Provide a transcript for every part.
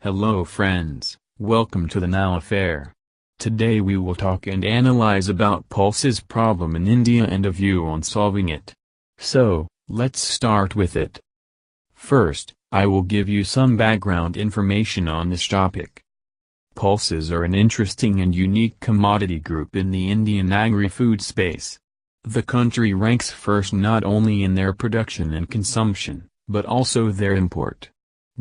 Hello friends, welcome to the Now Affair. Today we will talk and analyze about pulses problem in India and a view on solving it. So, let's start with it. First, I will give you some background information on this topic. Pulses are an interesting and unique commodity group in the Indian agri-food space. The country ranks first not only in their production and consumption, but also their import.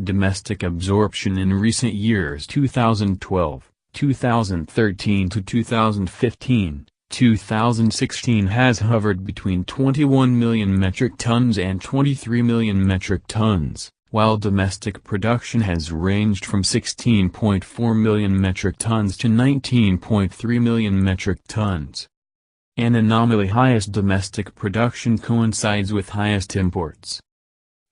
Domestic absorption in recent years 2012, 2013 to 2015, 2016 has hovered between 21 million metric tons and 23 million metric tons, while domestic production has ranged from 16.4 million metric tons to 19.3 million metric tons. An anomaly: highest domestic production coincides with highest imports.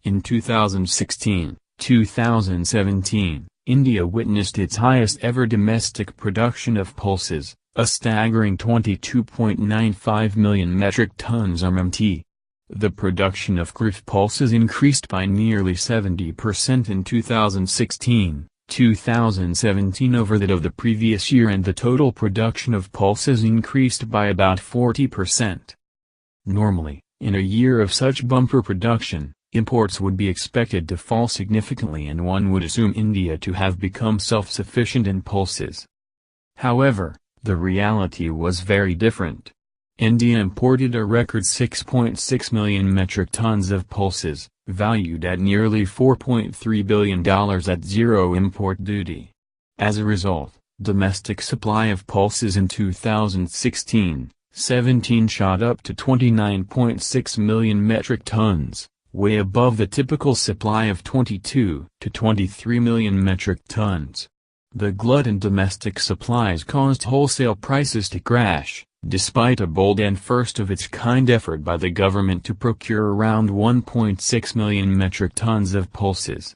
In 2016-2017, India witnessed its highest ever domestic production of pulses, a staggering 22.95 million metric tons MMT. The production of agri-food pulses increased by nearly 70% in 2016-2017 over that of the previous year, and the total production of pulses increased by about 40%. Normally, in a year of such bumper production, imports would be expected to fall significantly and one would assume India to have become self-sufficient in pulses. However, the reality was very different. India imported a record 6.6 million metric tons of pulses, valued at nearly $4.3 billion at zero import duty. As a result, domestic supply of pulses in 2016-17 shot up to 29.6 million metric tons, way above the typical supply of 22 to 23 million metric tons. The glut in domestic supplies caused wholesale prices to crash, despite a bold and first-of-its-kind effort by the government to procure around 1.6 million metric tons of pulses.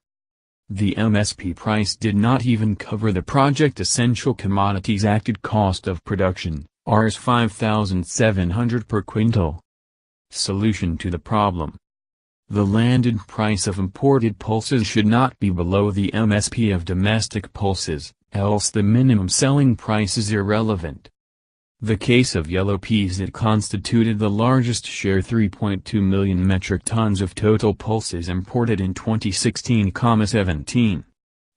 The MSP price did not even cover the Project Essential Commodities Acted cost of production, Rs 5,700 per quintal. Solution to the problem: the landed price of imported pulses should not be below the MSP of domestic pulses, else the minimum selling price is irrelevant. The case of yellow peas, it constituted the largest share, 3.2 million metric tons of total pulses imported in 2016-17.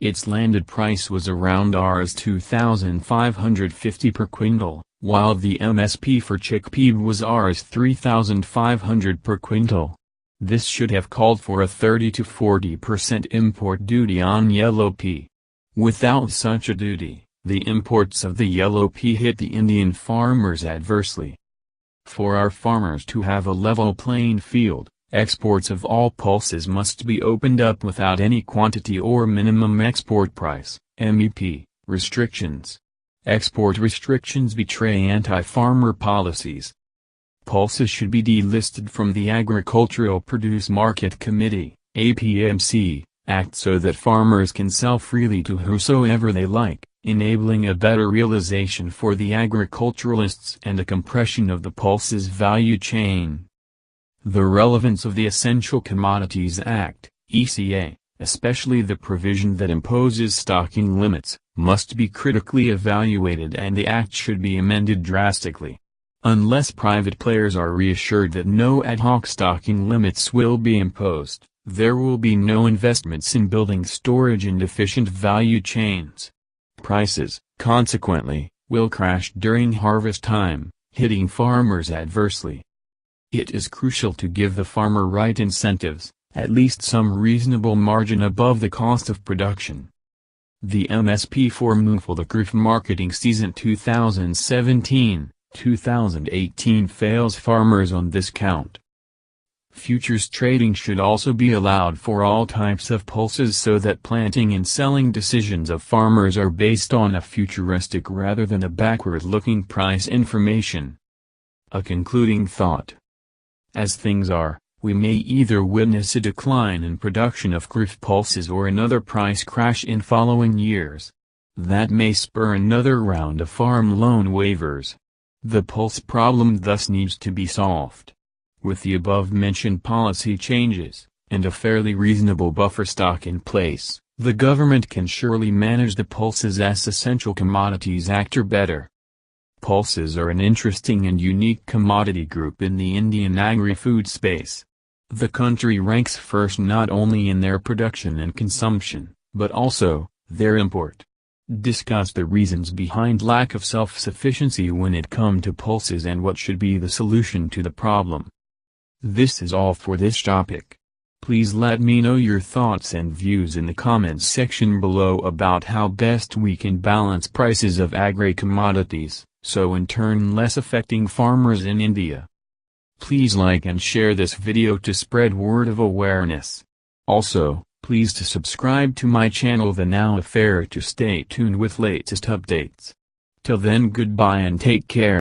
Its landed price was around Rs 2,550 per quintal, while the MSP for chickpea was Rs 3,500 per quintal. This should have called for a 30 to 40% import duty on yellow pea. Without such a duty, the imports of the yellow pea hit the Indian farmers adversely. For our farmers to have a level playing field, exports of all pulses must be opened up without any quantity or minimum export price (MEP) restrictions. Export restrictions betray anti-farmer policies. Pulses should be delisted from the Agricultural Produce Market Committee (APMC) Act so that farmers can sell freely to whosoever they like, enabling a better realization for the agriculturalists and a compression of the pulses value chain. The relevance of the Essential Commodities Act (ECA), especially the provision that imposes stocking limits, must be critically evaluated, and the act should be amended drastically. Unless private players are reassured that no ad hoc stocking limits will be imposed, there will be no investments in building storage and efficient value chains. Prices, consequently, will crash during harvest time, hitting farmers adversely. It is crucial to give the farmer right incentives, at least some reasonable margin above the cost of production. The MSP formula for the agri-food marketing season 2017-2018 fails farmers on this count. Futures trading should also be allowed for all types of pulses so that planting and selling decisions of farmers are based on a futuristic rather than a backward-looking price information. A concluding thought: as things are, we may either witness a decline in production of agri-food pulses or another price crash in following years. That may spur another round of farm loan waivers. The pulse problem thus needs to be solved. With the above-mentioned policy changes, and a fairly reasonable buffer stock in place, The government can surely manage the pulses as Essential Commodities Act better. Pulses are an interesting and unique commodity group in the Indian agri-food space. The country ranks first not only in their production and consumption, but also, their import. Discuss the reasons behind lack of self-sufficiency when it comes to pulses and what should be the solution to the problem. This is all for this topic. Please let me know your thoughts and views in the comments section below about how best we can balance prices of agri-commodities, so in turn less affecting farmers in India. Please like and share this video to spread word of awareness. Also, please to subscribe to my channel The Now Affair to stay tuned with latest updates. Till then, goodbye and take care.